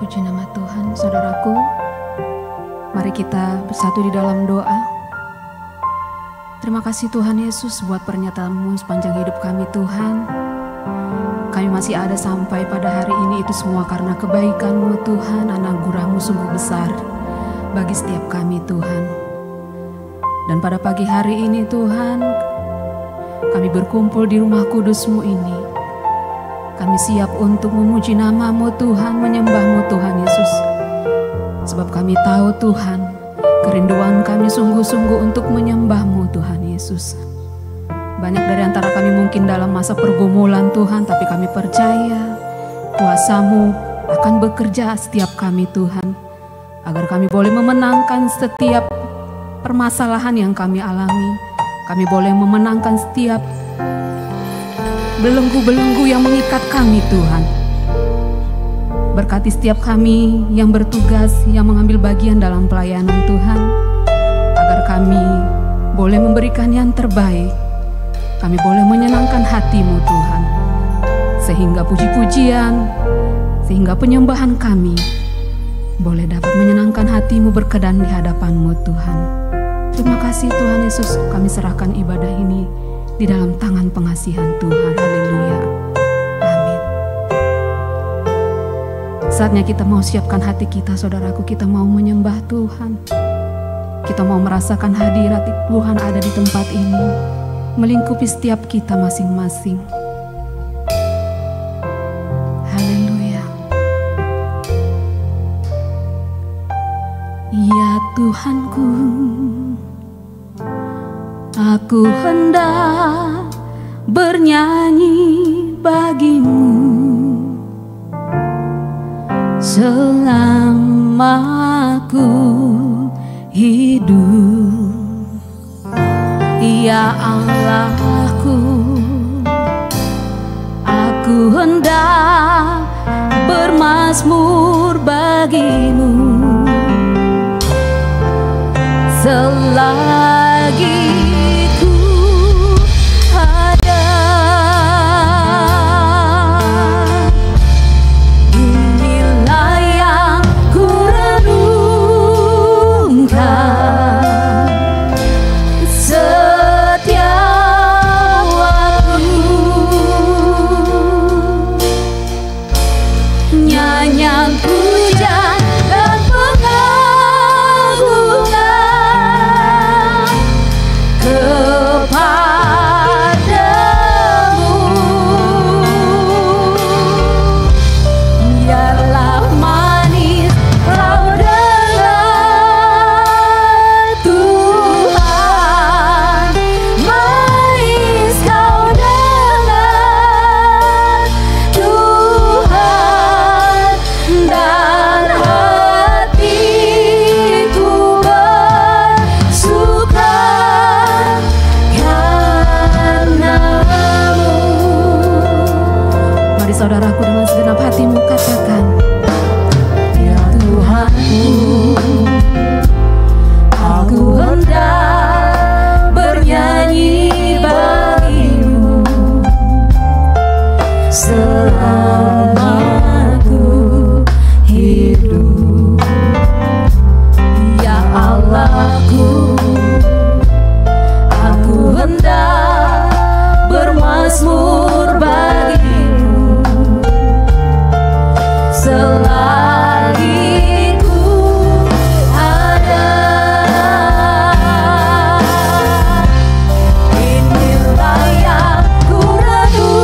Puji nama Tuhan, saudaraku. Mari kita bersatu di dalam doa. Terima kasih Tuhan Yesus buat pernyataan-Mu sepanjang hidup kami Tuhan. Kami masih ada sampai pada hari ini, itu semua karena kebaikan-Mu Tuhan. Anugerah-Mu sungguh besar bagi setiap kami Tuhan. Dan pada pagi hari ini Tuhan, kami berkumpul di rumah kudus-Mu ini. Kami siap untuk memuji nama-Mu Tuhan, menyembah-Mu Tuhan Yesus. Sebab kami tahu Tuhan, kerinduan kami sungguh-sungguh untuk menyembah-Mu Tuhan Yesus. Banyak dari antara kami mungkin dalam masa pergumulan Tuhan, tapi kami percaya kuasa-Mu akan bekerja setiap kami Tuhan. Agar kami boleh memenangkan setiap permasalahan yang kami alami. Kami boleh memenangkan setiap belenggu-belenggu yang mengikat kami Tuhan. Berkati setiap kami yang bertugas, yang mengambil bagian dalam pelayanan Tuhan, agar kami boleh memberikan yang terbaik. Kami boleh menyenangkan hati-Mu Tuhan, sehingga puji-pujian, sehingga penyembahan kami boleh dapat menyenangkan hati-Mu, berkenan di hadapan-Mu Tuhan. Terima kasih Tuhan Yesus, kami serahkan ibadah ini di dalam tangan pengasihan Tuhan. Haleluya. Amin. Saatnya kita mau siapkan hati kita, saudaraku. Kita mau menyembah Tuhan. Kita mau merasakan hadirat Tuhan ada di tempat ini, melingkupi setiap kita masing-masing. Haleluya. Ya Tuhanku, aku hendak bernyanyi bagimu selama aku hidup. Ya Allahku, aku hendak bermazmur bagimu selagi saudaraku, dengan segenap hatimu katakan, ya Tuhanku, aku hendak bernyanyi bagimu selama aku hidup. Ya Allahku, aku hendak bermazmur bagimu selagi ku ada. Inilah yang ku renungkan,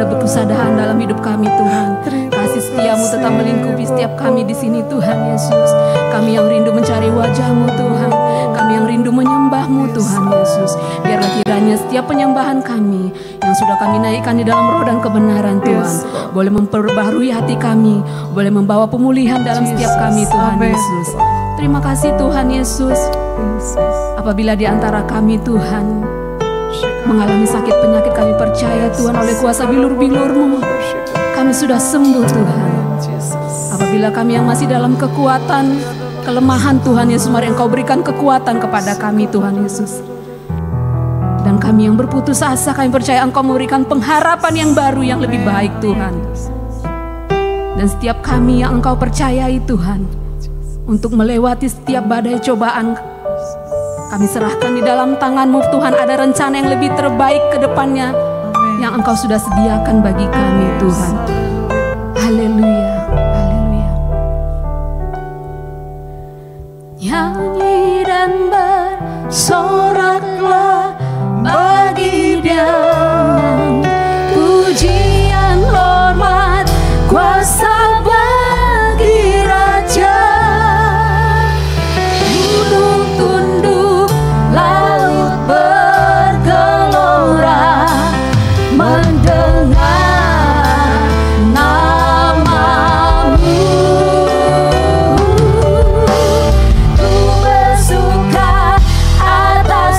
kebersadahan dalam hidup kami Tuhan. Kasih setiamu tetap melingkupi setiap kami di sini Tuhan Yesus. Kami yang rindu mencari wajah-Mu Tuhan, kami yang rindu menyembah-Mu Tuhan Yesus. Biarlah kiranya setiap penyembahan kami yang sudah kami naikkan di dalam roh dan kebenaran Tuhan, boleh memperbaharui hati kami, boleh membawa pemulihan dalam setiap kami Tuhan Yesus. Terima kasih Tuhan Yesus. Apabila di antara kami Tuhan mengalami sakit penyakit, kami percaya Tuhan oleh kuasa bilur-bilur-Mu kami sudah sembuh Tuhan. Apabila kami yang masih dalam kekuatan, kelemahan Tuhan Yesus, mari Engkau berikan kekuatan kepada kami Tuhan Yesus. Dan kami yang berputus asa, kami percaya Engkau memberikan pengharapan yang baru yang lebih baik Tuhan. Dan setiap kami yang Engkau percayai Tuhan, untuk melewati setiap badai cobaan, kami serahkan di dalam tangan-Mu Tuhan. Ada rencana yang lebih terbaik ke depannya yang Engkau sudah sediakan bagi kami Tuhan. Haleluya, haleluya. Nyanyi dan bersoraklah bagi Dia, pujian, hormat, kuasa bagi Raja. Gunung tunduk, laut bergelora, mendengar nama-Mu. Ku bersuka atas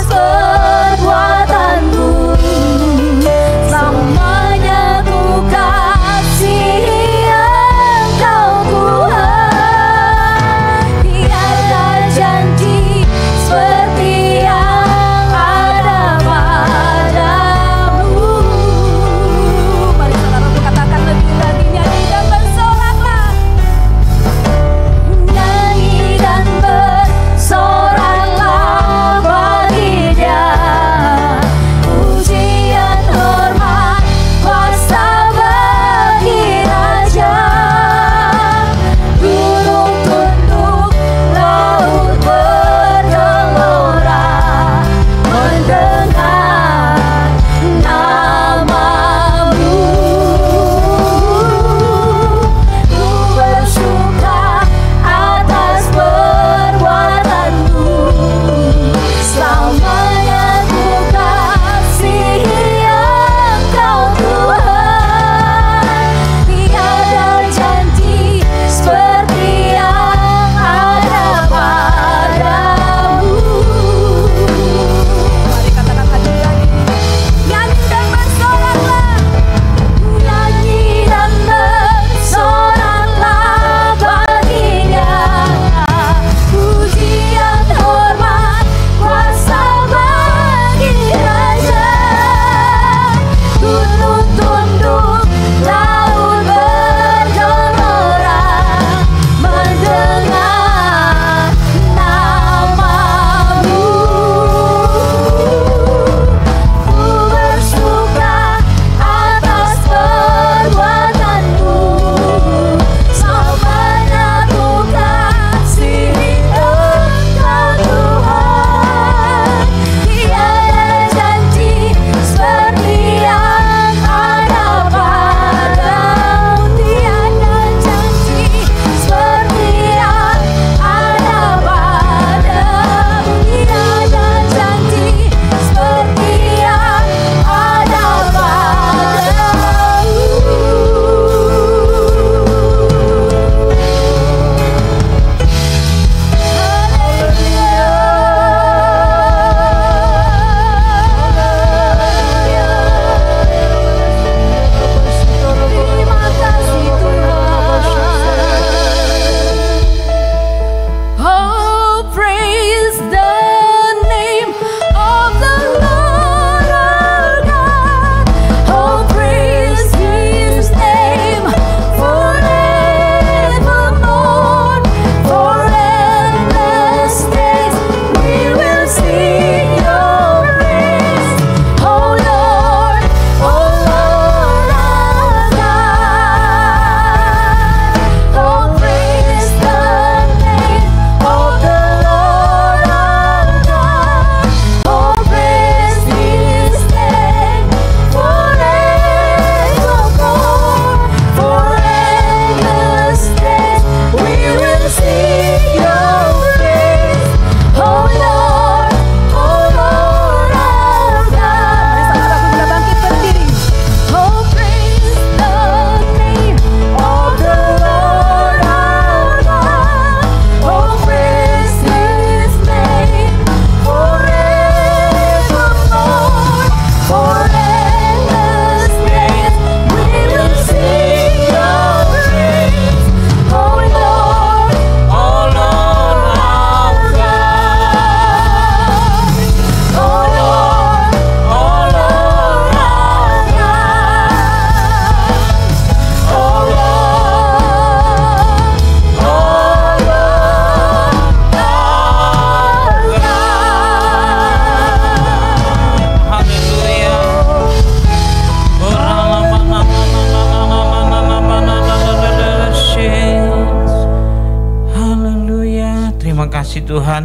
kasih Tuhan,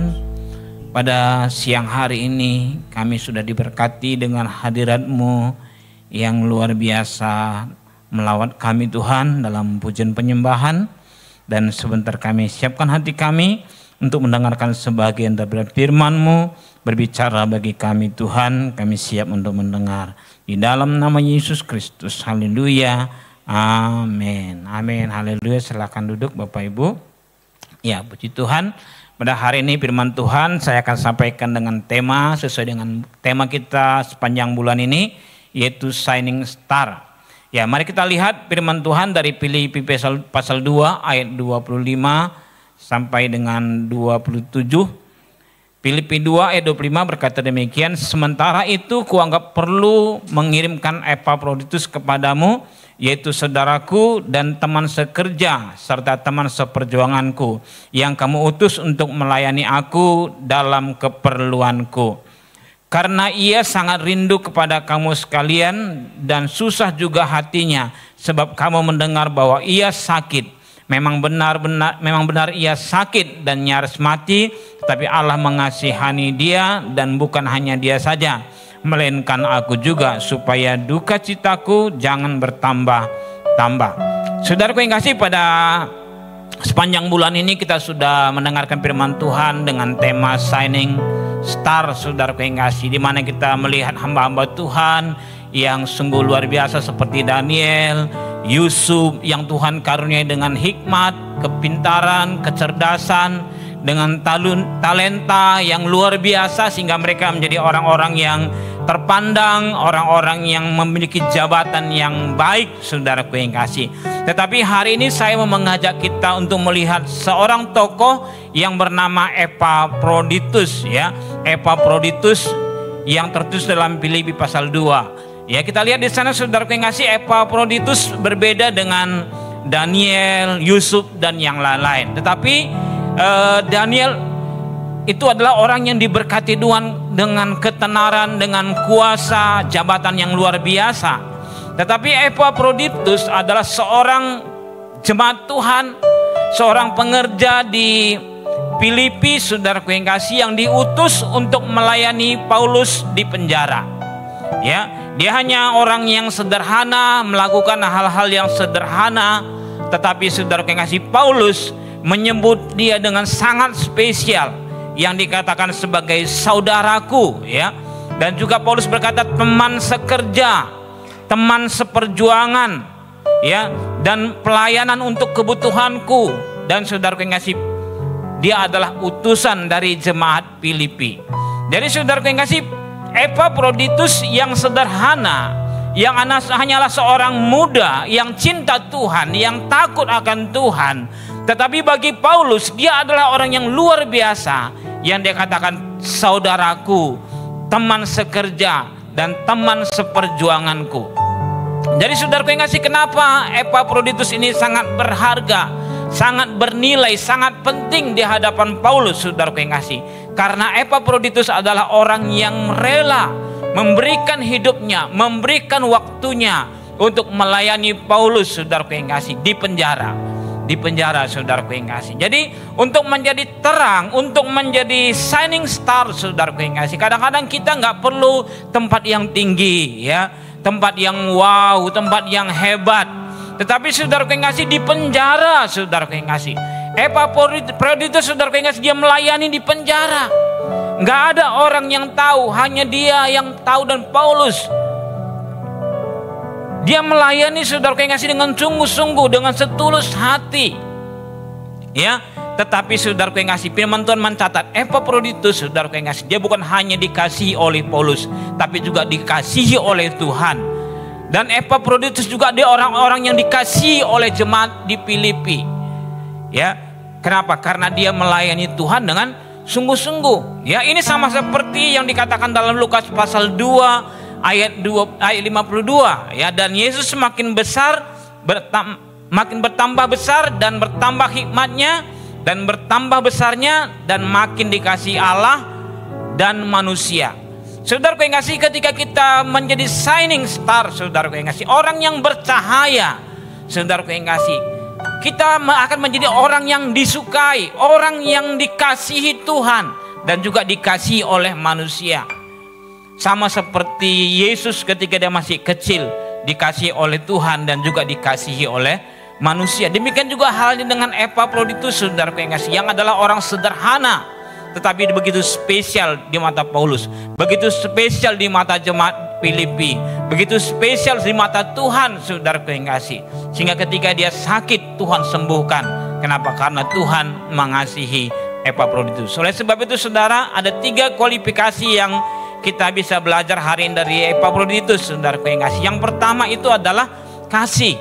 pada siang hari ini kami sudah diberkati dengan hadirat-Mu yang luar biasa melawat kami Tuhan dalam pujian penyembahan. Dan sebentar kami siapkan hati kami untuk mendengarkan sebagian dari firman-Mu. Berbicara bagi kami Tuhan, kami siap untuk mendengar. Di dalam nama Yesus Kristus, haleluya, amin, amin, haleluya. Silakan duduk Bapak Ibu. Ya, puji Tuhan. Pada hari ini firman Tuhan saya akan sampaikan dengan tema sesuai dengan tema kita sepanjang bulan ini, yaitu Shining Star. Ya, mari kita lihat firman Tuhan dari Filipi pasal 2 ayat 25 sampai dengan 27. Filipi 2 ayat 25 berkata demikian, sementara itu kuanggap perlu mengirimkan Epafroditus kepadamu, yaitu saudaraku dan teman sekerja serta teman seperjuanganku, yang kamu utus untuk melayani aku dalam keperluanku. Karena ia sangat rindu kepada kamu sekalian dan susah juga hatinya, sebab kamu mendengar bahwa ia sakit. Memang benar ia sakit dan nyaris mati, tetapi Allah mengasihani dia, dan bukan hanya dia saja, melainkan aku juga, supaya duka citaku jangan bertambah-tambah. Saudaraku yang kasih, pada sepanjang bulan ini kita sudah mendengarkan firman Tuhan dengan tema Shining Star, saudaraku yang kasih, di mana kita melihat hamba-hamba Tuhan yang sungguh luar biasa seperti Daniel, Yusuf, yang Tuhan karuniai dengan hikmat, kepintaran, kecerdasan, dengan talenta yang luar biasa, sehingga mereka menjadi orang-orang yang terpandang, orang-orang yang memiliki jabatan yang baik, saudaraku yang kasih. Tetapi hari ini saya mau mengajak kita untuk melihat seorang tokoh yang bernama Epafroditus, ya. Epafroditus yang tertulis dalam Filipi pasal 2. Ya, kita lihat di sana, saudaraku yang kasih, Epafroditus berbeda dengan Daniel, Yusuf, dan yang lain-lain. Tetapi Daniel itu adalah orang yang diberkati Tuhan dengan ketenaran, dengan kuasa, jabatan yang luar biasa. Tetapi Epafroditus adalah seorang jemaat Tuhan, seorang pengerja di Filipi, saudaraku yang kasih, yang diutus untuk melayani Paulus di penjara. Ya, dia hanya orang yang sederhana, melakukan hal-hal yang sederhana, tetapi saudaraku yang kasih, Paulus menyebut dia dengan sangat spesial, yang dikatakan sebagai saudaraku, ya. Dan juga Paulus berkata teman sekerja, teman seperjuangan, ya, dan pelayanan untuk kebutuhanku. Dan saudaraku yang kasih, dia adalah utusan dari jemaat Filipi. Jadi saudaraku yang kasih, Epafroditus yang sederhana, yang hanyalah seorang muda yang cinta Tuhan, yang takut akan Tuhan. Tetapi bagi Paulus, dia adalah orang yang luar biasa, yang dia katakan saudaraku, teman sekerja, dan teman seperjuanganku. Jadi saudaraku yang kasih, kenapa Epafroditus ini sangat berharga, sangat bernilai, sangat penting di hadapan Paulus, saudaraku yang kasih? Karena Epafroditus adalah orang yang rela memberikan hidupnya, memberikan waktunya untuk melayani Paulus, saudaraku yang kasih, di penjara. Di penjara, saudaraku yang kasih. Jadi untuk menjadi terang, untuk menjadi shining star, saudaraku yang kasih, kadang-kadang kita nggak perlu tempat yang tinggi, ya, tempat yang wow, tempat yang hebat. Tetapi saudaraku yang kasih, di penjara, saudaraku yang kasih, Epafroditus, saudaraku yang kasih, dia melayani di penjara. Nggak ada orang yang tahu, hanya dia yang tahu, dan Paulus, dia melayani, saudaraku yang kasih, dengan sungguh-sungguh, dengan setulus hati, ya. Tetapi saudaraku yang kasih, firman Tuhan mencatat Epafroditus, saudaraku yang kasih, dia bukan hanya dikasihi oleh Paulus, tapi juga dikasihi oleh Tuhan. Dan Epafroditus juga dia orang-orang yang dikasihi oleh jemaat di Filipi, ya. Kenapa? Karena dia melayani Tuhan dengan sungguh-sungguh, ya. Ini sama seperti yang dikatakan dalam Lukas pasal 2 ayat 52, ya. Dan Yesus semakin besar, makin bertambah besar, dan bertambah hikmatnya, dan bertambah besarnya, dan makin dikasihi Allah dan manusia. Saudaraku yang kasih, ketika kita menjadi shining star, saudaraku yang kasih, orang yang bercahaya, saudaraku yang kasih, kita akan menjadi orang yang disukai, orang yang dikasihi Tuhan dan juga dikasihi oleh manusia. Sama seperti Yesus ketika dia masih kecil, dikasihi oleh Tuhan dan juga dikasihi oleh manusia. Demikian juga halnya dengan Epafroditus, saudaraku yang kasih, yang adalah orang sederhana tetapi begitu spesial di mata Paulus, begitu spesial di mata jemaat Filipi, begitu spesial di mata Tuhan, saudaraku yang kasih, sehingga ketika dia sakit Tuhan sembuhkan. Kenapa? Karena Tuhan mengasihi Epafroditus. Oleh sebab itu saudara, ada 3 kualifikasi yang kita bisa belajar hari ini dari Epafroditus, saudaraku yang kasih. Yang pertama itu adalah kasih,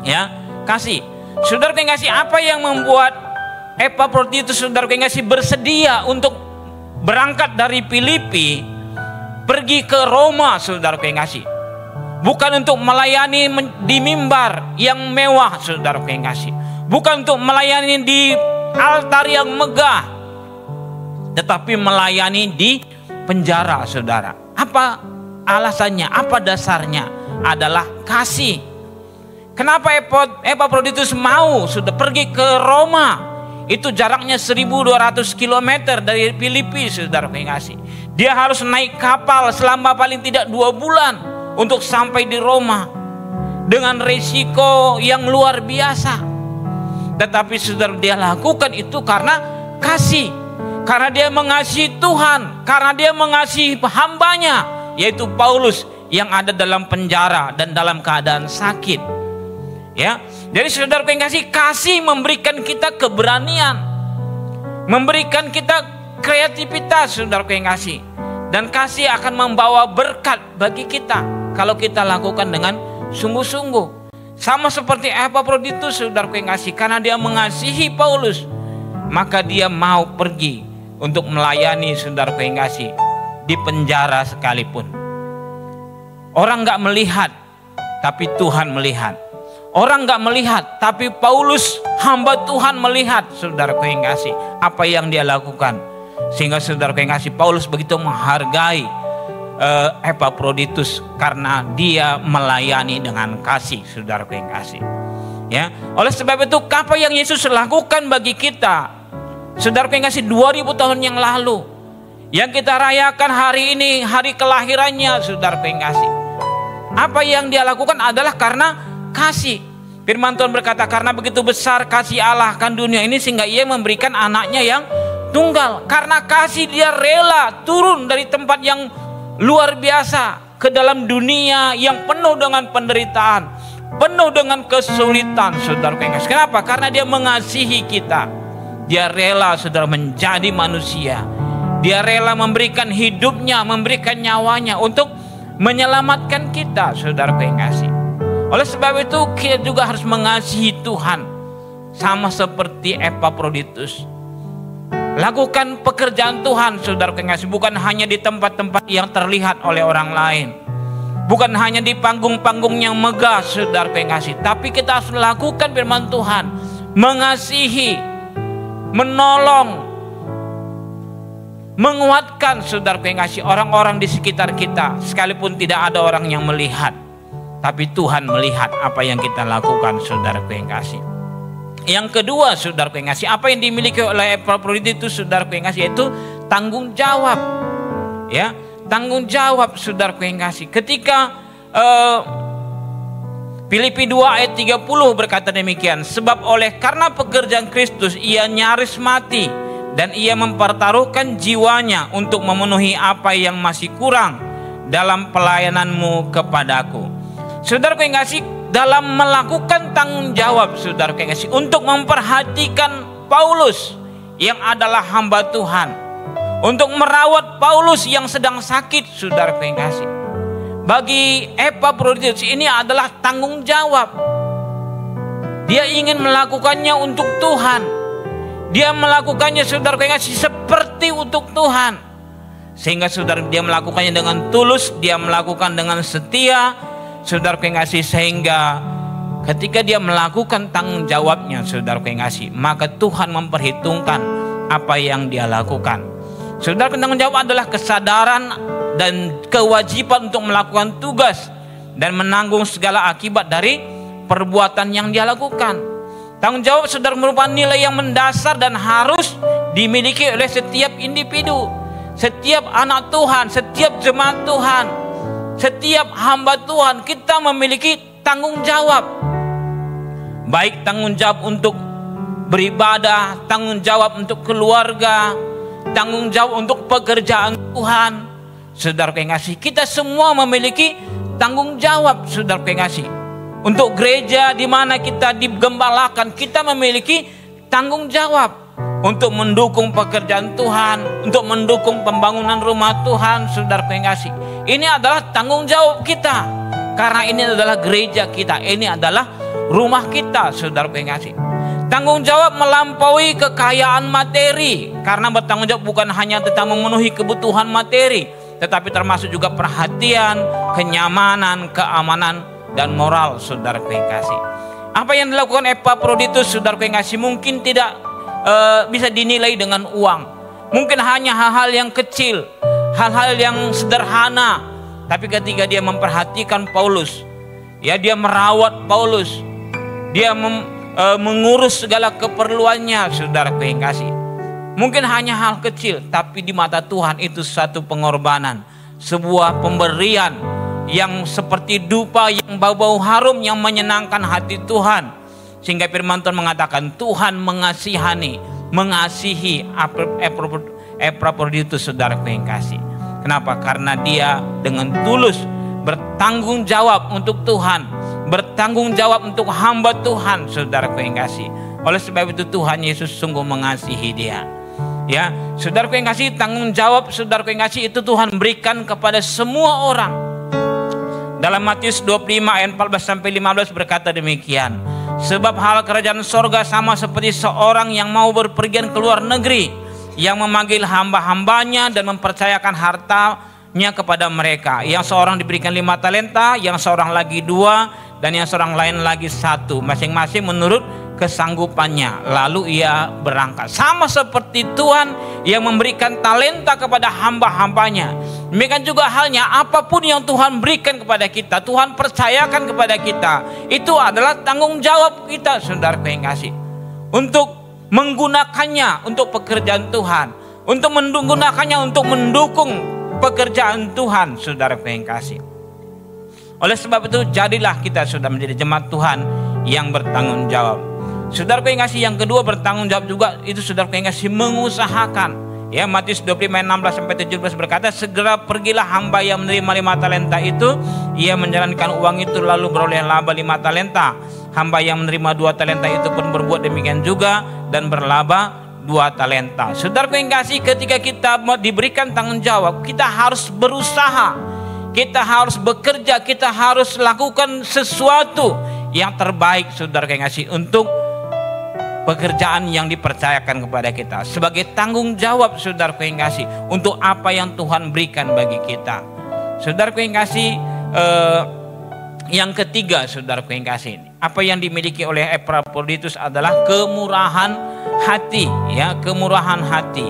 ya, kasih. Saudaraku yang kasih, apa yang membuat Epafroditus, saudaraku yang kasih, bersedia untuk berangkat dari Filipi pergi ke Roma, saudaraku yang kasih? Bukan untuk melayani di mimbar yang mewah, saudaraku yang kasih, bukan untuk melayani di altar yang megah, tetapi melayani di penjara, saudara. Apa alasannya? Apa dasarnya? Adalah kasih. Kenapa Epafroditus mau sudah pergi ke Roma? Itu jaraknya 1200 km dari Filipi, saudara yang kasih. Dia harus naik kapal selama paling tidak 2 bulan untuk sampai di Roma, dengan resiko yang luar biasa. Tetapi saudara, dia lakukan itu karena kasih, karena dia mengasihi Tuhan, karena dia mengasihi hambanya, yaitu Paulus yang ada dalam penjara dan dalam keadaan sakit. Ya, jadi saudara yang kasih memberikan kita keberanian, memberikan kita kreativitas, saudara yang kasih, dan kasih akan membawa berkat bagi kita kalau kita lakukan dengan sungguh-sungguh. Sama seperti Epafroditus, saudara yang kasih, karena dia mengasihi Paulus, maka dia mau pergi untuk melayani, saudara yang kasih, di penjara sekalipun. Orang nggak melihat, tapi Tuhan melihat. Orang nggak melihat, tapi Paulus hamba Tuhan melihat, saudaraku yang kasih, apa yang dia lakukan. Sehingga saudaraku yang kasih, Paulus begitu menghargai Epafroditus karena dia melayani dengan kasih, saudaraku yang kasih. Ya, oleh sebab itu apa yang Yesus lakukan bagi kita, saudaraku yang kasih, 2000 tahun yang lalu, yang kita rayakan hari ini, hari kelahirannya, saudaraku yang kasih. Apa yang dia lakukan adalah karena kasih. Firman Tuhan berkata, karena begitu besar kasih Allah akan dunia ini sehingga ia memberikan anaknya yang tunggal. Karena kasih dia rela turun dari tempat yang luar biasa ke dalam dunia yang penuh dengan penderitaan, penuh dengan kesulitan, saudara. Kenapa? Karena dia mengasihi kita. Dia rela, saudara, menjadi manusia. Dia rela memberikan hidupnya, memberikan nyawanya untuk menyelamatkan kita, saudara yang kasih. Oleh sebab itu kita juga harus mengasihi Tuhan, sama seperti Epafroditus. Lakukan pekerjaan Tuhan, saudara yang kasih, bukan hanya di tempat-tempat yang terlihat oleh orang lain, bukan hanya di panggung-panggung yang megah, saudara yang kasih, tapi kita harus lakukan firman Tuhan, mengasihi, menolong, menguatkan, saudara yang kasih, orang-orang di sekitar kita, sekalipun tidak ada orang yang melihat, tapi Tuhan melihat apa yang kita lakukan, saudaraku yang kasih. Yang kedua, saudaraku yang kasih, apa yang dimiliki oleh Epafroditus, saudaraku yang kasih, yaitu tanggung jawab. Ya, tanggung jawab, saudaraku yang kasih. Ketika Filipi 2 ayat 30 berkata demikian, sebab karena pekerjaan Kristus ia nyaris mati dan ia mempertaruhkan jiwanya untuk memenuhi apa yang masih kurang dalam pelayananmu kepadaku. Saudaraku yang kasih, dalam melakukan tanggung jawab, saudaraku yang kasih, untuk memperhatikan Paulus yang adalah hamba Tuhan, untuk merawat Paulus yang sedang sakit, saudaraku yang kasih. Bagi Epafroditus ini adalah tanggung jawab. Dia ingin melakukannya untuk Tuhan. Dia melakukannya, saudaraku yang kasih, seperti untuk Tuhan. Sehingga saudara, dia melakukannya dengan tulus, dia melakukan dengan setia, saudaraku yang kasih, sehingga ketika dia melakukan tanggung jawabnya, saudaraku yang kasih, maka Tuhan memperhitungkan apa yang dia lakukan. Saudaraku, tanggung jawab adalah kesadaran dan kewajiban untuk melakukan tugas dan menanggung segala akibat dari perbuatan yang dia lakukan. Tanggung jawab saudara merupakan nilai yang mendasar dan harus dimiliki oleh setiap individu, setiap anak Tuhan, setiap jemaat Tuhan, setiap hamba Tuhan. Kita memiliki tanggung jawab, baik tanggung jawab untuk beribadah, tanggung jawab untuk keluarga, tanggung jawab untuk pekerjaan Tuhan. Saudara yang kasih, kita semua memiliki tanggung jawab, saudara yang kasih. Untuk gereja di mana kita digembalakan, kita memiliki tanggung jawab untuk mendukung pekerjaan Tuhan, untuk mendukung pembangunan rumah Tuhan, saudara yang kasih. Ini adalah tanggung jawab kita, karena ini adalah gereja kita, ini adalah rumah kita, saudara yang kasih. Tanggung jawab melampaui kekayaan materi, karena bertanggung jawab bukan hanya tentang memenuhi kebutuhan materi, tetapi termasuk juga perhatian, kenyamanan, keamanan, dan moral, saudara yang kasih. Apa yang dilakukan Epaphroditus, saudara yang kasih, mungkin tidak bisa dinilai dengan uang. Mungkin hanya hal-hal yang kecil, hal-hal yang sederhana. Tapi ketika dia memperhatikan Paulus, ya, dia merawat Paulus, dia mengurus segala keperluannya, saudara yang kasih. Mungkin hanya hal kecil, tapi di mata Tuhan itu satu pengorbanan, sebuah pemberian yang seperti dupa yang bau-bau harum yang menyenangkan hati Tuhan. Sehingga firman Tuhan mengatakan Tuhan mengasihi Epaphroditus, saudara yang kasih. Kenapa? Karena dia dengan tulus bertanggung jawab untuk Tuhan, bertanggung jawab untuk hamba Tuhan, saudara yang kasih. Oleh sebab itu Tuhan Yesus sungguh mengasihi dia. Ya, saudara yang kasih, tanggung jawab saudara yang kasih itu Tuhan berikan kepada semua orang. Dalam Matius 25 ayat 14-15 berkata demikian. Sebab hal kerajaan sorga sama seperti seorang yang mau berpergian ke luar negeri, yang memanggil hamba-hambanya dan mempercayakan hartanya kepada mereka. Yang seorang diberikan 5 talenta, yang seorang lagi 2, dan yang seorang lain lagi 1, masing-masing menurut kesanggupannya. Lalu ia berangkat. Sama seperti Tuhan yang memberikan talenta kepada hamba-hambanya, demikian juga halnya apapun yang Tuhan berikan kepada kita, Tuhan percayakan kepada kita, itu adalah tanggung jawab kita, saudara yang kasih, untuk menggunakannya untuk pekerjaan Tuhan, untuk menggunakannya untuk mendukung pekerjaan Tuhan, saudara yang kasih. Oleh sebab itu jadilah kita sudah menjadi jemaat Tuhan yang bertanggung jawab. Saudara yang kasih, yang kedua bertanggung jawab juga itu saudara yang kasih mengusahakan. Ya, Matius 25 ayat 16-17 berkata, segera pergilah hamba yang menerima 5 talenta itu, ia menjalankan uang itu lalu beroleh laba 5 talenta. Hamba yang menerima 2 talenta itu pun berbuat demikian juga dan berlaba 2 talenta. Saudara yang kasih, ketika kita diberikan tanggung jawab, kita harus berusaha, kita harus bekerja, kita harus lakukan sesuatu yang terbaik, saudara yang kasih, untuk pekerjaan yang dipercayakan kepada kita, sebagai tanggung jawab, saudara yang kasih, untuk apa yang Tuhan berikan bagi kita. Saudara yang kasih, yang ketiga, saudara yang kasih, apa yang dimiliki oleh Epaphroditus adalah kemurahan hati, ya, kemurahan hati.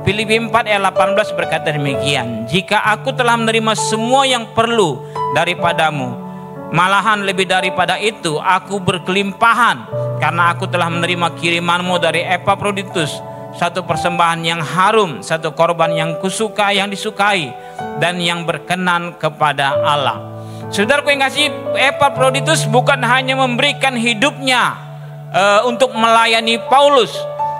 Filipi 4 ayat 18 berkata demikian, jika aku telah menerima semua yang perlu daripadamu, malahan lebih daripada itu aku berkelimpahan, karena aku telah menerima kirimanmu dari Epaphroditus, satu persembahan yang harum, satu korban yang yang disukai dan yang berkenan kepada Allah. Saudaraku yang kasih, Epaphroditus bukan hanya memberikan hidupnya untuk melayani Paulus,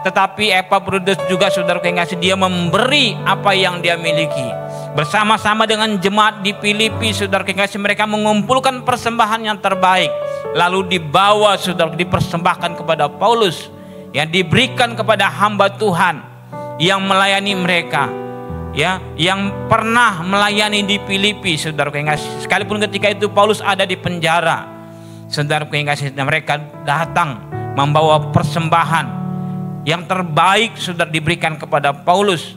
tetapi Epaphroditus juga, saudaraku yang kasih, dia memberi apa yang dia miliki. Bersama-sama dengan jemaat di Filipi, saudara yang kasih, mereka mengumpulkan persembahan yang terbaik, lalu dibawa, saudara, dipersembahkan kepada Paulus, yang diberikan kepada hamba Tuhan yang melayani mereka, ya, yang pernah melayani di Filipi, saudara yang kasih. Sekalipun ketika itu Paulus ada di penjara, saudara yang kasih, mereka datang membawa persembahan yang terbaik, saudara, diberikan kepada Paulus.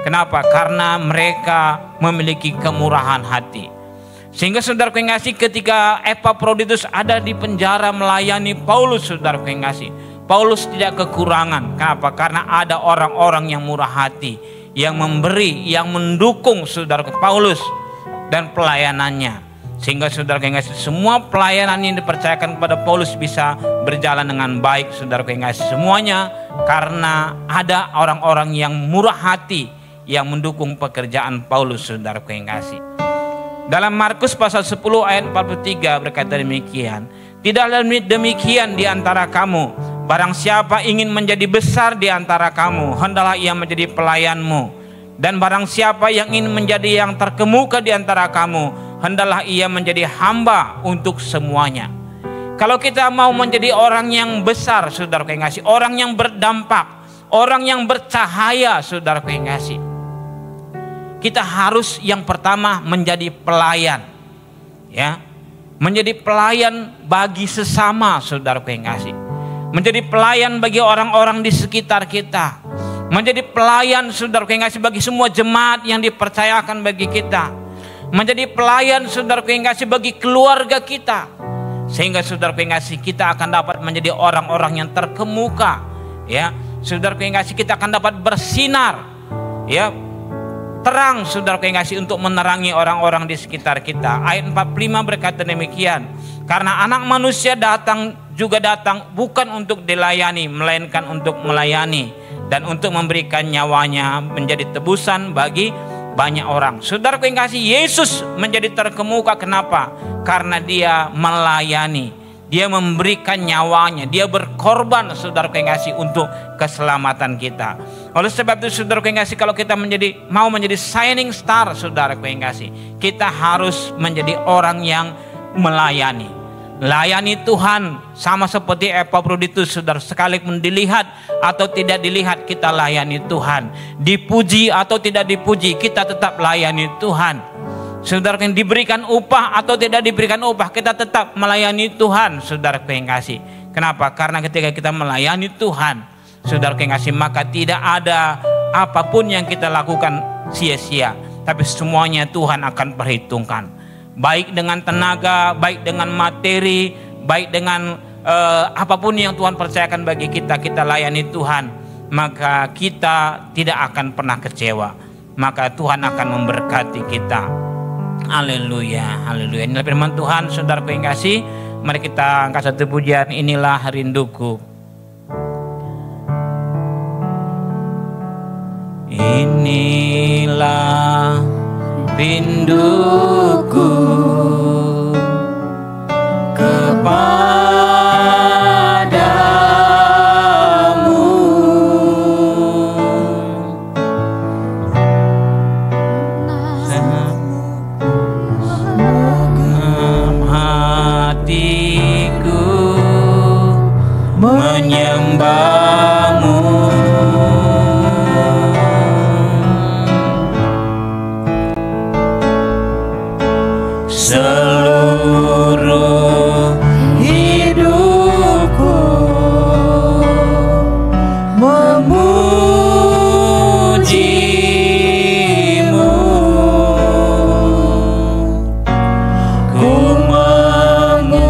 Kenapa? Karena mereka memiliki kemurahan hati. Sehingga saudaraku yang kasih, ketika Epaphroditus ada di penjara melayani Paulus, saudaraku yang kasih, Paulus tidak kekurangan. Kenapa? Karena ada orang-orang yang murah hati, yang memberi, yang mendukung saudaraku Paulus dan pelayanannya. Sehingga saudara yang kasih, semua pelayanan yang dipercayakan kepada Paulus bisa berjalan dengan baik, saudara yang kasih, semuanya karena ada orang-orang yang murah hati yang mendukung pekerjaan Paulus, saudara yang kasih. Dalam Markus pasal 10 ayat 43 berkata demikian, tidaklah demikian di antara kamu, barang siapa ingin menjadi besar di antara kamu, hendaklah ia menjadi pelayanmu. Dan barang siapa yang ingin menjadi yang terkemuka di antara kamu, hendaklah ia menjadi hamba untuk semuanya. Kalau kita mau menjadi orang yang besar, saudara yang kasih, orang yang berdampak, orang yang bercahaya, saudara yang kasih, kita harus yang pertama menjadi pelayan, ya, menjadi pelayan bagi sesama, saudara yang kasih, menjadi pelayan bagi orang-orang di sekitar kita, menjadi pelayan, saudara yang kasih, bagi semua jemaat yang dipercayakan bagi kita, menjadi pelayan, saudara yang kasih, bagi keluarga kita, sehingga saudara yang kasih, kita akan dapat menjadi orang-orang yang terkemuka, ya, saudara yang kasih, kita akan dapat bersinar, ya, terang, saudara yang kasih, untuk menerangi orang-orang di sekitar kita. Ayat 45 berkata demikian, karena anak manusia datang bukan untuk dilayani, melainkan untuk melayani dan untuk memberikan nyawanya menjadi tebusan bagi banyak orang. Saudara yang kasih, Yesus menjadi terkemuka. Kenapa? Karena dia melayani, dia memberikan nyawanya, dia berkorban, saudara yang kasih, untuk keselamatan kita. Oleh sebab itu, saudara yang kasih, kalau kita mau menjadi shining star, saudara yang kasih, kita harus menjadi orang yang melayani. Layani Tuhan sama seperti Epafroditus, saudara, sekalipun dilihat atau tidak dilihat, kita layani Tuhan. Dipuji atau tidak dipuji, kita tetap layani Tuhan. Saudara yang diberikan upah atau tidak diberikan upah, kita tetap melayani Tuhan, saudara yang kasih. Kenapa? Karena ketika kita melayani Tuhan, saudara yang kasih, maka tidak ada apapun yang kita lakukan sia-sia, tapi semuanya Tuhan akan perhitungkan. Baik dengan tenaga, baik dengan materi, baik dengan apapun yang Tuhan percayakan bagi kita, kita layani Tuhan, maka kita tidak akan pernah kecewa. Maka Tuhan akan memberkati kita. Haleluya, haleluya. Inilah firman Tuhan, saudara yang kasih. Mari kita angkat satu pujian, inilah rinduku. Inilah rinduku kepadamu, hatiku menyembahmu. Seluruh hidupku memujimu, ku memujamu,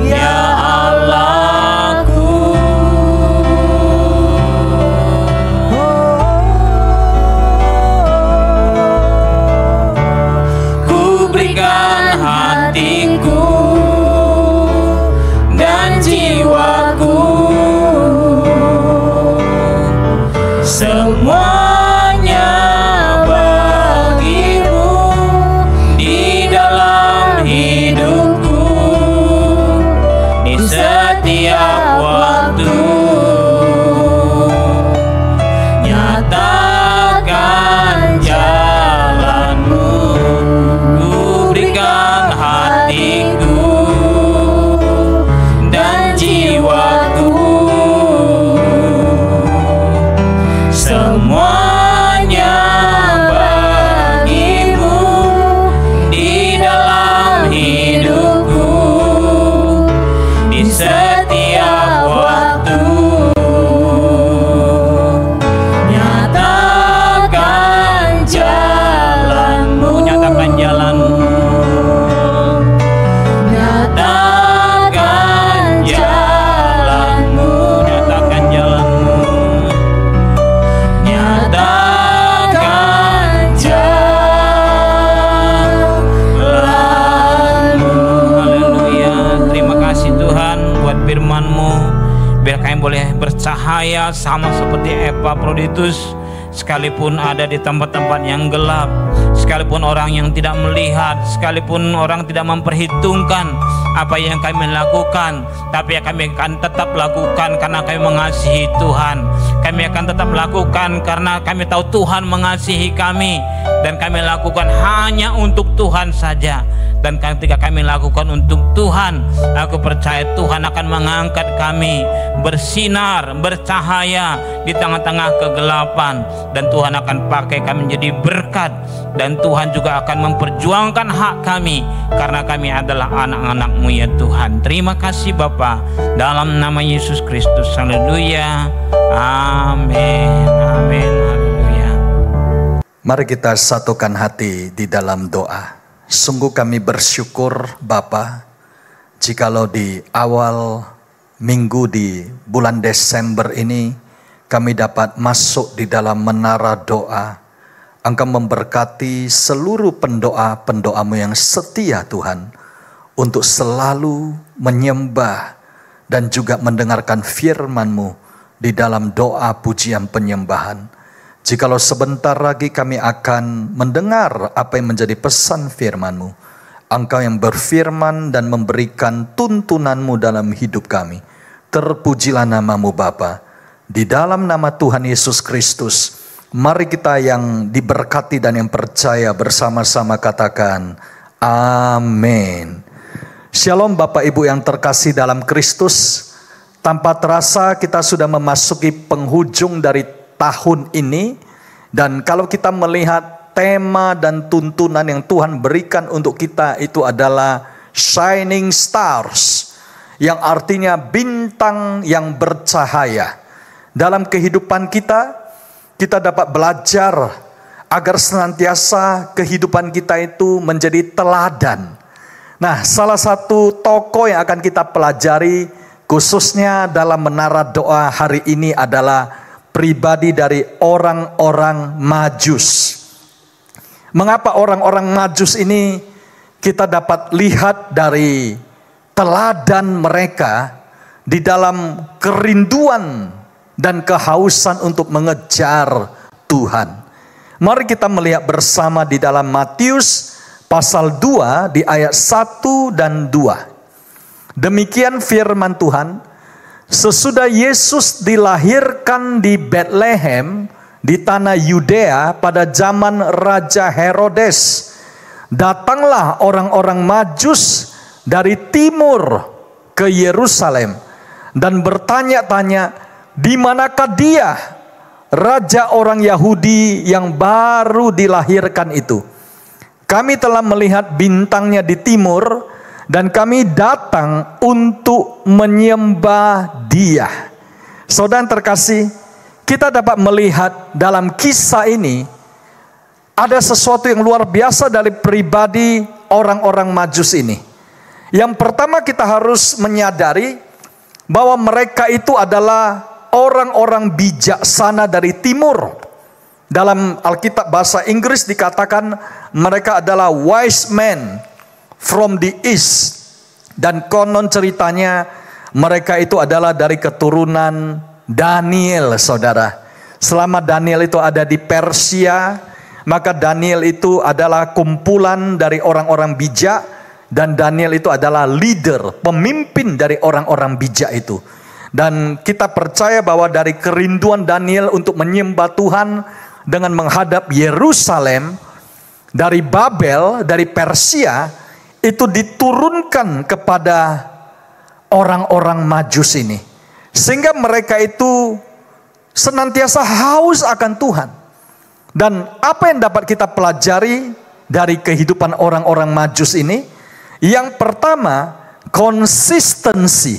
ya Allah. bercahaya sama seperti Epafroditus. Sekalipun ada di tempat-tempat yang gelap, sekalipun orang yang tidak melihat, sekalipun orang tidak memperhitungkan apa yang kami lakukan, tapi kami akan tetap lakukan karena kami mengasihi Tuhan. Kami akan tetap lakukan karena kami tahu Tuhan mengasihi kami, dan kami lakukan hanya untuk Tuhan saja. Dan ketika kami lakukan untuk Tuhan, aku percaya Tuhan akan mengangkat kami bersinar, bercahaya di tengah-tengah kegelapan, dan Tuhan akan pakai kami menjadi berkat, dan Tuhan juga akan memperjuangkan hak kami karena kami adalah anak-anak-Mu ya Tuhan. Terima kasih Bapa, dalam nama Yesus Kristus. Haleluya. Amin. Amin. Haleluya. Mari kita satukan hati di dalam doa. Sungguh kami bersyukur Bapa, jikalau di awal minggu di bulan Desember ini kami dapat masuk di dalam menara doa. Engkau memberkati seluruh pendoa-pendoamu yang setia Tuhan, untuk selalu menyembah dan juga mendengarkan firman-Mu di dalam doa pujian penyembahan. Jikalau sebentar lagi kami akan mendengar apa yang menjadi pesan firman-Mu, Engkau yang berfirman dan memberikan tuntunan-Mu dalam hidup kami. Terpujilah nama-Mu Bapa. Di dalam nama Tuhan Yesus Kristus, mari kita yang diberkati dan yang percaya bersama-sama katakan amin. Shalom Bapak Ibu yang terkasih dalam Kristus. Tanpa terasa kita sudah memasuki penghujung dari tahun ini, dan kalau kita melihat tema dan tuntunan yang Tuhan berikan untuk kita itu adalah shining stars, yang artinya bintang yang bercahaya. Dalam kehidupan kita dapat belajar agar senantiasa kehidupan kita itu menjadi teladan. Nah, salah satu tokoh yang akan kita pelajari khususnya dalam menara doa hari ini adalah pribadi dari orang-orang Majus. Mengapa orang-orang Majus ini kita dapat lihat dari teladan mereka di dalam kerinduan dan kehausan untuk mengejar Tuhan. Mari kita melihat bersama di dalam Matius pasal 2 di ayat 1 dan 2. Demikian firman Tuhan. Sesudah Yesus dilahirkan di Bethlehem di tanah Yudea pada zaman Raja Herodes, datanglah orang-orang Majus dari timur ke Yerusalem dan bertanya-tanya, di manakah dia, raja orang Yahudi yang baru dilahirkan itu? Kami telah melihat bintangnya di timur, dan kami datang untuk menyembah dia. Saudara terkasih, kita dapat melihat dalam kisah ini ada sesuatu yang luar biasa dari pribadi orang-orang Majus ini. Yang pertama kita harus menyadari bahwa mereka itu adalah orang-orang bijaksana dari timur. Dalam Alkitab bahasa Inggris dikatakan mereka adalah wise men from the east. Dan konon ceritanya mereka itu adalah dari keturunan Daniel, saudara. Selama Daniel itu ada di Persia, maka Daniel itu adalah kumpulan dari orang-orang bijak, dan Daniel itu adalah leader, pemimpin dari orang-orang bijak itu. Dan kita percaya bahwa dari kerinduan Daniel untuk menyembah Tuhan dengan menghadap Yerusalem, dari Babel, dari Persia, itu diturunkan kepada orang-orang Majus ini. Sehingga mereka itu senantiasa haus akan Tuhan. Dan apa yang dapat kita pelajari dari kehidupan orang-orang Majus ini? Yang pertama, konsistensi.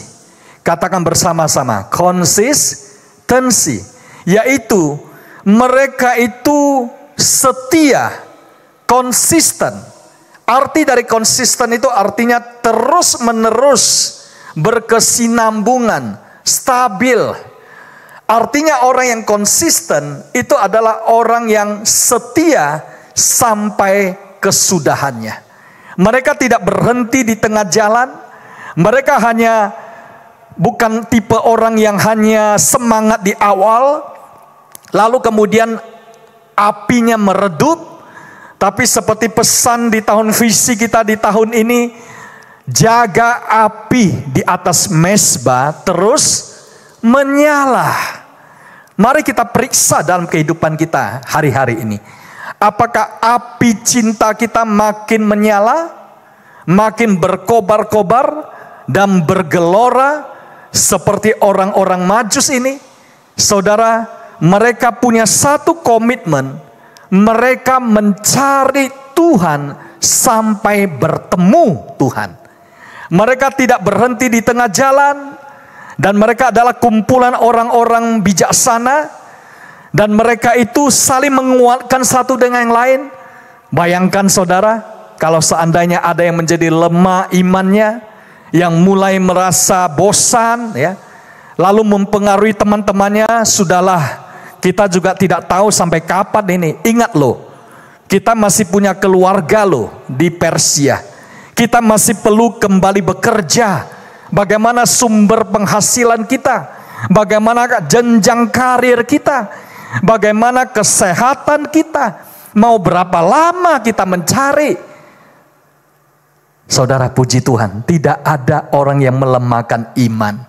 Katakan bersama-sama, konsistensi. Yaitu mereka itu setia, konsisten. Arti dari konsisten itu artinya terus menerus, berkesinambungan, stabil. Artinya orang yang konsisten itu adalah orang yang setia sampai kesudahannya. Mereka tidak berhenti di tengah jalan. Mereka hanya bukan tipe orang yang hanya semangat di awal, lalu kemudian apinya meredup. Tapi seperti pesan di tahun visi kita di tahun ini, jaga api di atas mezbah terus menyala. Mari kita periksa dalam kehidupan kita hari-hari ini. Apakah api cinta kita makin menyala, makin berkobar-kobar dan bergelora seperti orang-orang Majus ini? Saudara, mereka punya satu komitmen. Mereka mencari Tuhan sampai bertemu Tuhan. Mereka tidak berhenti di tengah jalan. Dan mereka adalah kumpulan orang-orang bijaksana. Dan mereka itu saling menguatkan satu dengan yang lain. Bayangkan saudara, kalau seandainya ada yang menjadi lemah imannya, yang mulai merasa bosan, ya, lalu mempengaruhi teman-temannya, sudahlah, kita juga tidak tahu sampai kapan ini. Ingat loh, kita masih punya keluarga loh di Persia. Kita masih perlu kembali bekerja. Bagaimana sumber penghasilan kita? Bagaimana jenjang karir kita? Bagaimana kesehatan kita? Mau berapa lama kita mencari? Saudara, puji Tuhan, tidak ada orang yang melemahkan iman.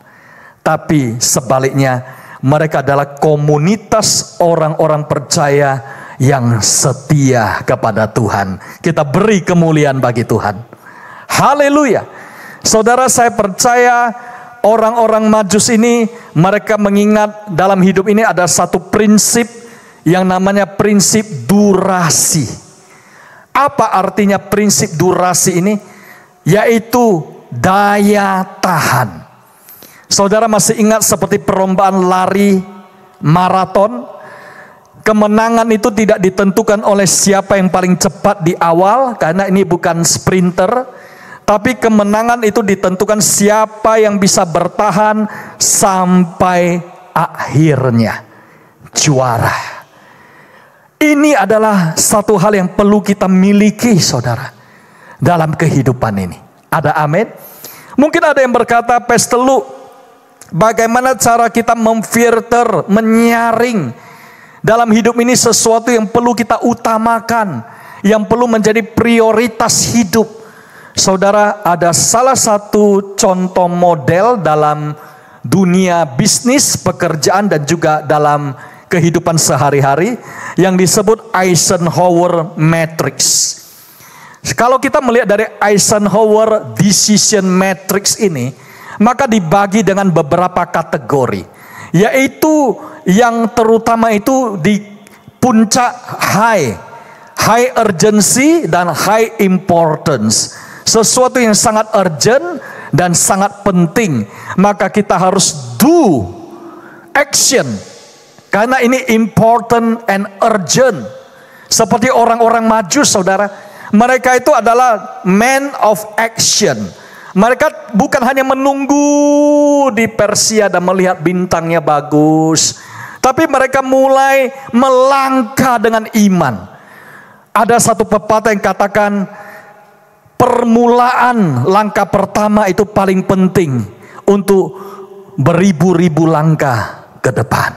Tapi sebaliknya, mereka adalah komunitas orang-orang percaya yang setia kepada Tuhan. Kita beri kemuliaan bagi Tuhan. Haleluya. Saudara, saya percaya orang-orang Majus ini, mereka mengingat dalam hidup ini ada satu prinsip yang namanya prinsip durasi. Apa artinya prinsip durasi ini? Yaitu daya tahan. Saudara masih ingat seperti perlombaan lari maraton? Kemenangan itu tidak ditentukan oleh siapa yang paling cepat di awal, karena ini bukan sprinter. Tapi kemenangan itu ditentukan siapa yang bisa bertahan sampai akhirnya. Juara. Ini adalah satu hal yang perlu kita miliki, saudara, dalam kehidupan ini. Ada amin? Mungkin ada yang berkata, Pastor Lu, bagaimana cara kita memfilter, menyaring dalam hidup ini sesuatu yang perlu kita utamakan, yang perlu menjadi prioritas hidup. Saudara, ada salah satu contoh model dalam dunia bisnis, pekerjaan, dan juga dalam kehidupan sehari-hari yang disebut Eisenhower Matrix. Kalau kita melihat dari Eisenhower Decision Matrix ini, maka dibagi dengan beberapa kategori, yaitu yang terutama itu di puncak high urgency dan high importance. Sesuatu yang sangat urgent dan sangat penting, maka kita harus do action, karena ini important and urgent. Seperti orang-orang Majus, saudara, mereka itu adalah men of action. Mereka bukan hanya menunggu di Persia dan melihat bintangnya bagus, tapi mereka mulai melangkah dengan iman. Ada satu pepatah yang katakan, permulaan langkah pertama itu paling penting untuk beribu-ribu langkah ke depan.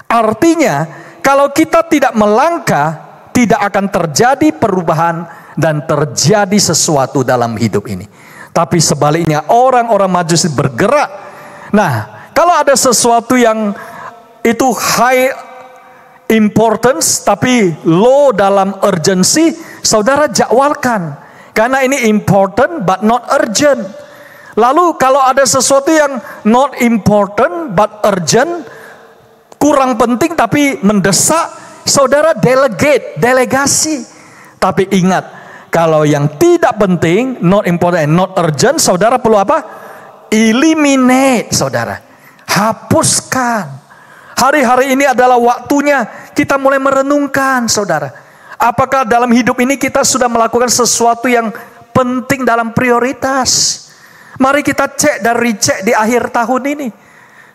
Artinya, kalau kita tidak melangkah, tidak akan terjadi perubahan dan terjadi sesuatu dalam hidup ini. Tapi sebaliknya, orang-orang Majus bergerak. Nah, kalau ada sesuatu yang itu high importance tapi low dalam urgency, saudara jadwalkan. Karena ini important but not urgent. Lalu kalau ada sesuatu yang not important but urgent, kurang penting tapi mendesak, saudara delegasi. Tapi ingat, kalau yang tidak penting, not important and not urgent, saudara perlu apa? Eliminate, saudara. Hapuskan. Hari-hari ini adalah waktunya kita mulai merenungkan, saudara. Apakah dalam hidup ini kita sudah melakukan sesuatu yang penting dalam prioritas? Mari kita cek dan recheck di akhir tahun ini.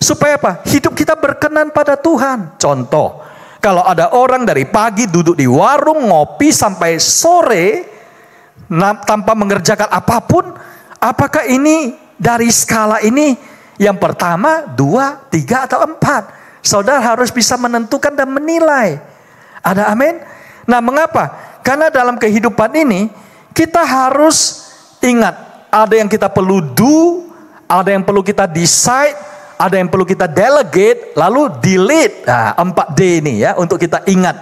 Supaya apa? Hidup kita berkenan pada Tuhan. Contoh, kalau ada orang dari pagi duduk di warung ngopi sampai sore tanpa mengerjakan apapun, apakah ini dari skala ini Yang pertama, 2, 3, atau 4. Saudara harus bisa menentukan dan menilai. Ada amin? Nah, mengapa? Karena dalam kehidupan ini kita harus ingat, ada yang kita perlu do, ada yang perlu kita decide, ada yang perlu kita delegate, lalu delete. Nah, 4D ini ya untuk kita ingat.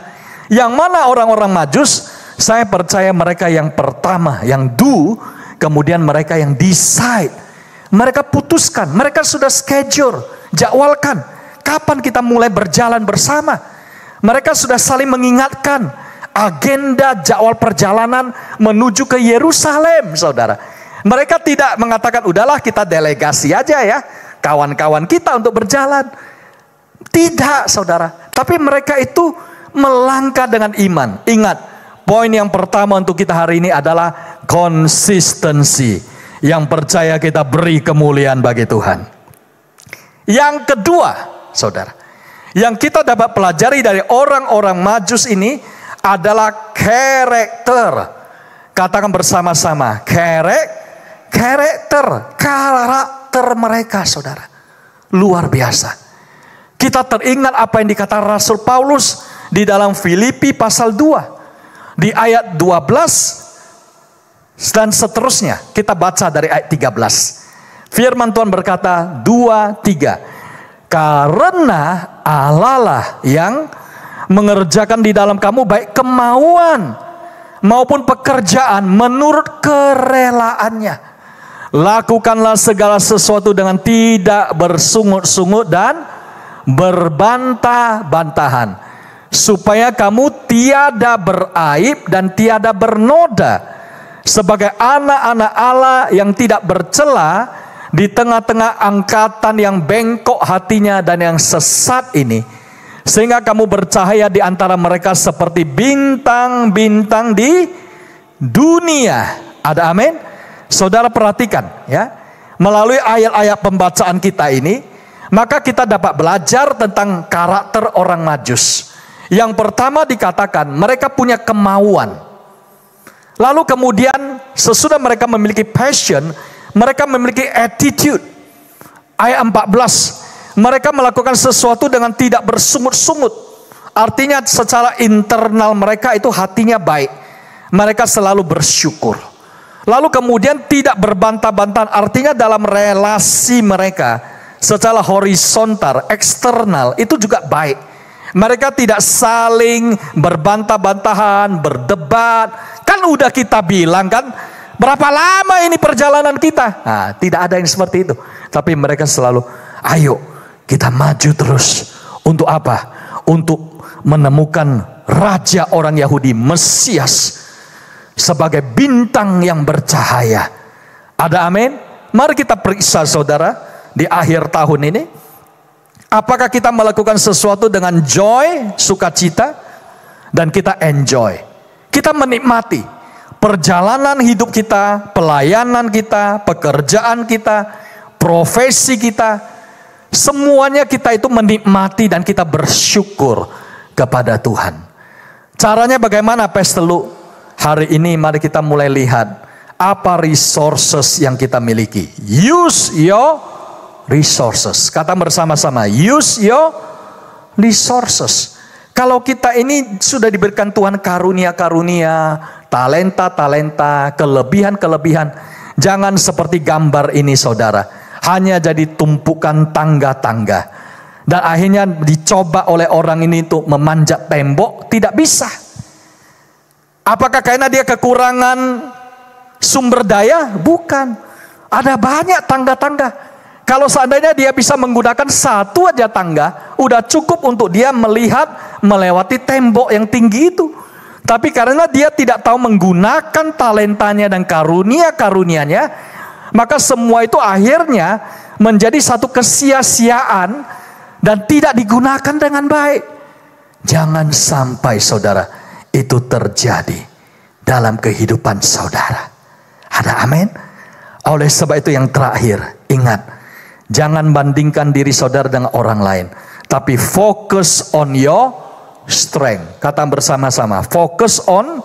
Yang mana orang-orang Majus, saya percaya mereka yang pertama, yang do, kemudian mereka yang decide. Mereka putuskan, mereka sudah schedule, jadwalkan kapan kita mulai berjalan bersama. Mereka sudah saling mengingatkan agenda jadwal perjalanan menuju ke Yerusalem, saudara. Mereka tidak mengatakan, udahlah kita delegasi aja ya kawan-kawan kita untuk berjalan. Tidak, saudara. Tapi mereka itu melangkah dengan iman. Ingat, poin yang pertama untuk kita hari ini adalah konsistensi. Yang percaya kita beri kemuliaan bagi Tuhan. Yang kedua, saudara, yang kita dapat pelajari dari orang-orang Majus ini adalah karakter. Katakan bersama-sama, karakter mereka, saudara. Luar biasa. Kita teringat apa yang dikatakan Rasul Paulus di dalam Filipi pasal 2. Di ayat 12 dan seterusnya. Kita baca dari ayat 13. Firman Tuhan berkata 2, 3. Karena Allah lah yang mengerjakan di dalam kamu baik kemauan maupun pekerjaan menurut kerelaannya. Lakukanlah segala sesuatu dengan tidak bersungut-sungut dan berbantah-bantahan, supaya kamu tiada beraib dan tiada bernoda, sebagai anak-anak Allah yang tidak bercela di tengah-tengah angkatan yang bengkok hatinya dan yang sesat ini, sehingga kamu bercahaya di antara mereka seperti bintang-bintang di dunia. Ada amin? Saudara perhatikan ya, melalui ayat-ayat pembacaan kita ini, maka kita dapat belajar tentang karakter orang Majus. Yang pertama dikatakan mereka punya kemauan. Lalu kemudian sesudah mereka memiliki passion, mereka memiliki attitude. Ayat 14, mereka melakukan sesuatu dengan tidak bersungut-sungut. Artinya secara internal mereka itu hatinya baik. Mereka selalu bersyukur. Lalu kemudian tidak berbantah-bantahan. Artinya dalam relasi mereka secara horizontal, eksternal itu juga baik. Mereka tidak saling berbantah-bantahan, berdebat. Kan udah kita bilang kan, berapa lama ini perjalanan kita? Nah, tidak ada yang seperti itu. Tapi mereka selalu, ayo kita maju terus. Untuk apa? Untuk menemukan Raja orang Yahudi, Mesias, sebagai bintang yang bercahaya. Ada amin? Mari kita periksa saudara, di akhir tahun ini, apakah kita melakukan sesuatu dengan joy, sukacita, dan kita enjoy. Kita menikmati perjalanan hidup kita, pelayanan kita, pekerjaan kita, profesi kita. Semuanya kita itu menikmati dan kita bersyukur kepada Tuhan. Caranya bagaimana, Pestelu? Hari ini mari kita mulai lihat apa resources yang kita miliki. Use your resources. Kata bersama-sama, use your resources. Kalau kita ini sudah diberikan Tuhan karunia-karunia, talenta-talenta, kelebihan-kelebihan, jangan seperti gambar ini saudara, hanya jadi tumpukan tangga-tangga. Dan akhirnya dicoba oleh orang ini untuk memanjat tembok, tidak bisa. Apakah karena dia kekurangan sumber daya? Bukan. Ada banyak tangga-tangga. Kalau seandainya dia bisa menggunakan satu aja tangga, udah cukup untuk dia melihat melewati tembok yang tinggi itu. Tapi karena dia tidak tahu menggunakan talentanya dan karunia-karunianya, maka semua itu akhirnya menjadi satu kesia-siaan dan tidak digunakan dengan baik. Jangan sampai saudara itu terjadi dalam kehidupan saudara. Ada amin? Oleh sebab itu yang terakhir, ingat, jangan bandingkan diri saudara dengan orang lain, tapi focus on your strength. Kata bersama-sama, focus on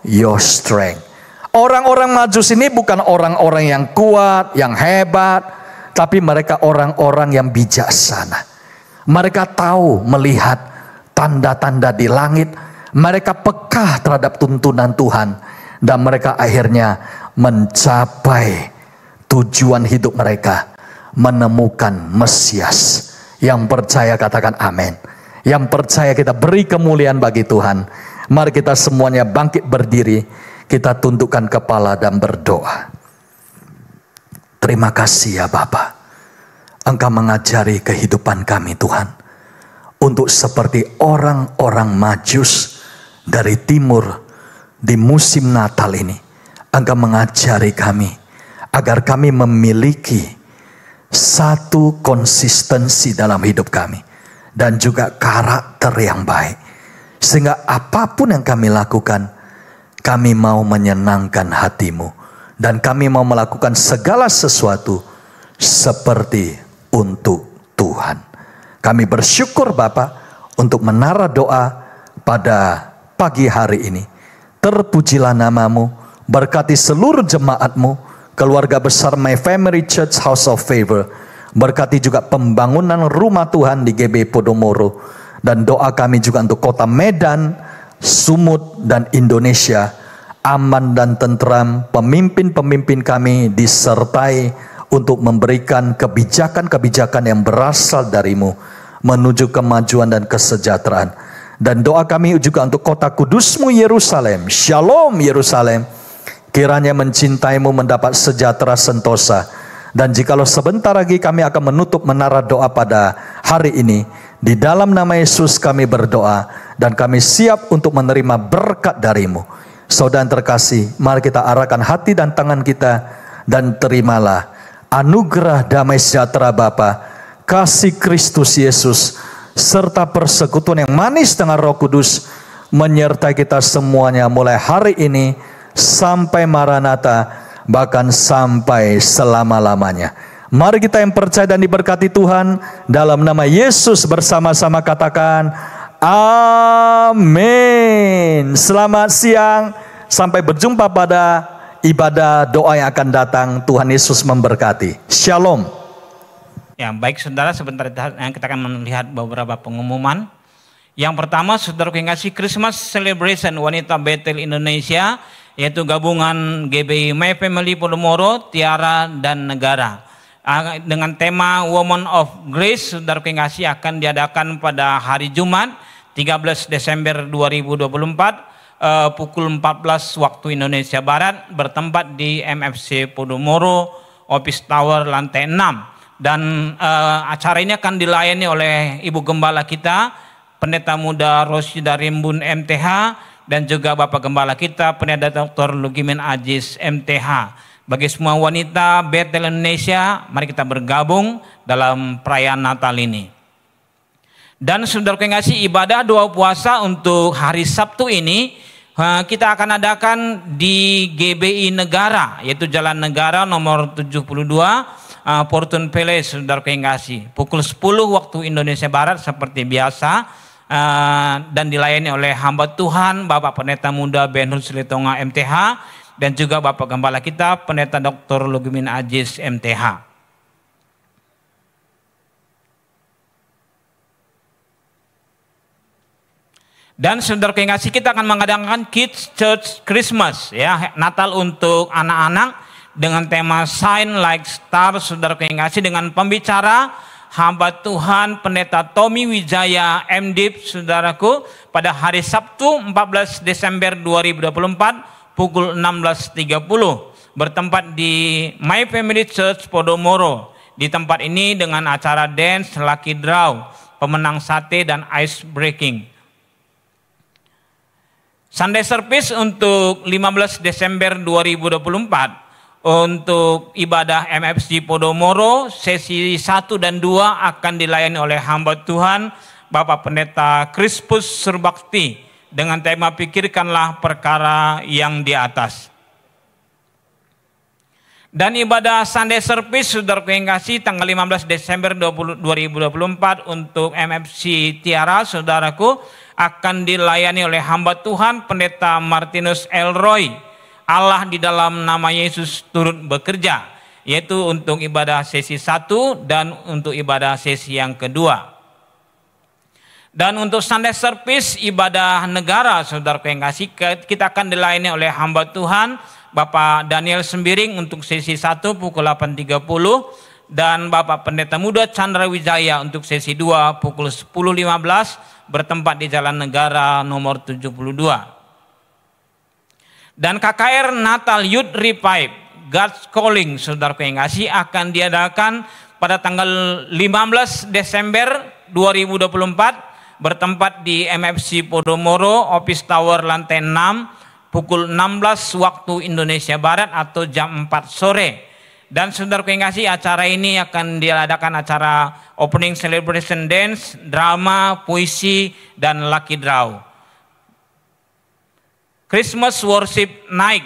your strength. Orang-orang Majus ini bukan orang-orang yang kuat, yang hebat, tapi mereka orang-orang yang bijaksana. Mereka tahu melihat tanda-tanda di langit. Mereka peka terhadap tuntunan Tuhan. Dan mereka akhirnya mencapai tujuan hidup mereka. Menemukan Mesias. Yang percaya katakan amin. Yang percaya kita beri kemuliaan bagi Tuhan. Mari kita semuanya bangkit berdiri. Kita tundukkan kepala dan berdoa. Terima kasih ya Bapa. Engkau mengajari kehidupan kami Tuhan. Untuk seperti orang-orang Majus dari timur di musim Natal ini. Engkau mengajari kami. Agar kami memiliki satu konsistensi dalam hidup kami. Dan juga karakter yang baik. Sehingga apapun yang kami lakukan, kami mau menyenangkan hati-Mu. Dan kami mau melakukan segala sesuatu seperti untuk Tuhan. Kami bersyukur Bapa untuk menara doa pada pagi hari ini. Terpujilah nama-Mu, berkati seluruh jemaat-Mu, keluarga besar My Family Church House of Favor. Berkati juga pembangunan rumah Tuhan di GB Podomoro. Dan doa kami juga untuk kota Medan, Sumut, dan Indonesia. Aman dan tentram, pemimpin-pemimpin kami disertai untuk memberikan kebijakan-kebijakan yang berasal dari-Mu. Menuju kemajuan dan kesejahteraan. Dan doa kami juga untuk kota kudus-Mu Yerusalem. Shalom Yerusalem. Kiranya mencintai-Mu mendapat sejahtera sentosa. Dan jikalau sebentar lagi kami akan menutup menara doa pada hari ini. Di dalam nama Yesus kami berdoa. Dan kami siap untuk menerima berkat dari-Mu. Saudara yang terkasih, mari kita arahkan hati dan tangan kita. Dan terimalah anugerah damai sejahtera Bapa, kasih Kristus Yesus, serta persekutuan yang manis dengan Roh Kudus menyertai kita semuanya mulai hari ini sampai Maranatha, bahkan sampai selama-lamanya. Mari kita yang percaya dan diberkati Tuhan dalam nama Yesus bersama-sama katakan amin. Selamat siang, sampai berjumpa pada ibadah doa yang akan datang. Tuhan Yesus memberkati. Shalom. Ya, baik saudara, sebentar kita akan melihat beberapa pengumuman. Yang pertama, saudara yang kasih, Christmas Celebration Wanita Bethel Indonesia, yaitu gabungan GBI My Family Podomoro, Tiara, dan Negara. Dengan tema Woman of Grace, saudara yang kasih, akan diadakan pada hari Jumat 13 Desember 2024 pukul 14 waktu Indonesia Barat, bertempat di MFC Podomoro, Office Tower lantai 6. Dan acara ini akan dilayani oleh Ibu Gembala kita, Pendeta Muda Rosyida Rimbun MTH, dan juga Bapak Gembala kita, Pendeta Dr. Lugimin Ajis MTH. Bagi semua wanita Bethel Indonesia, mari kita bergabung dalam perayaan Natal ini. Dan saudara yang kasih, ibadah doa puasa untuk hari Sabtu ini kita akan adakan di GBI Negara, yaitu Jalan Negara nomor 72, Fortune Palace, saudara yang kasih, pukul 10 waktu Indonesia Barat seperti biasa, dan dilayani oleh hamba Tuhan Bapak Pendeta Muda Benhur Silitonga MTH, dan juga Bapak Gembala kita Pendeta Dr. Lugimin Ajis MTH. Dan saudara yang kasih, kita akan mengadakan Kids Church Christmas, ya, Natal untuk anak-anak dengan tema Shine Like Star, saudara yang kasih, dengan pembicara hamba Tuhan Pendeta Tommy Wijaya MDiv, saudaraku, pada hari Sabtu 14 Desember 2024 pukul 16.30, bertempat di My Family Church Podomoro. Di tempat ini dengan acara dance, lucky draw, pemenang sate, dan ice breaking. Sunday service untuk 15 Desember 2024 untuk ibadah MFC Podomoro, sesi 1 dan 2 akan dilayani oleh hamba Tuhan Bapak Pendeta Crispus Surbakti dengan tema pikirkanlah perkara yang di atas. Dan ibadah Sunday service, saudara yang kasih, tanggal 15 Desember 2024 untuk MFC Tiara, saudaraku, akan dilayani oleh hamba Tuhan Pendeta Martinus Elroy. Allah di dalam nama Yesus turut bekerja. yaitu untuk ibadah sesi 1 dan untuk ibadah sesi yang kedua. Dan untuk Sunday service ibadah negara, saudaraku yang kasih, kita akan dilayani oleh hamba Tuhan Bapak Daniel Sembiring untuk sesi 1 pukul 8.30 dan Bapak Pendeta Muda Chandra Wijaya untuk sesi 2 pukul 10.15 bertempat di Jalan Negara nomor 72. Dan KKR Natal Youth Revive God's Calling, saudaraku yang kasih, akan diadakan pada tanggal 15 Desember 2024 bertempat di MFC Podomoro, Office Tower lantai 6, pukul 16 waktu Indonesia Barat atau jam 4 sore. Dan saudaraku yang kasih, acara ini akan diadakan acara opening celebration dance, drama, puisi, dan lucky draw. Christmas Worship Night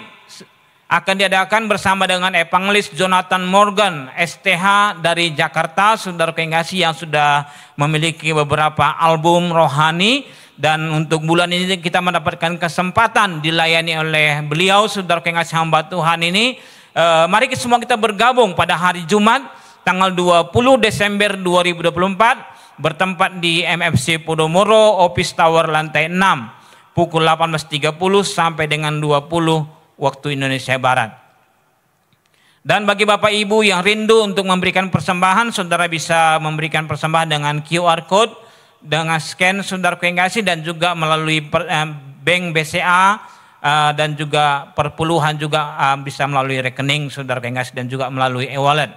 akan diadakan bersama dengan Evangelis Jonathan Morgan, STH dari Jakarta, saudaraku yang kasih, yang sudah memiliki beberapa album rohani. Dan untuk bulan ini kita mendapatkan kesempatan dilayani oleh beliau, saudaraku yang kasih, hamba Tuhan ini. Mari semua kita bergabung pada hari Jumat tanggal 20 Desember 2024 bertempat di MFC Podomoro, Office Tower lantai 6 pukul 18.30 sampai dengan 20 waktu Indonesia Barat. Dan bagi Bapak Ibu yang rindu untuk memberikan persembahan, saudara bisa memberikan persembahan dengan QR Code, dengan scan, saudaraku yang kasih, dan juga melalui bank BCA, dan juga perpuluhan juga bisa melalui rekening, saudaraku yang kasih, dan juga melalui e-wallet.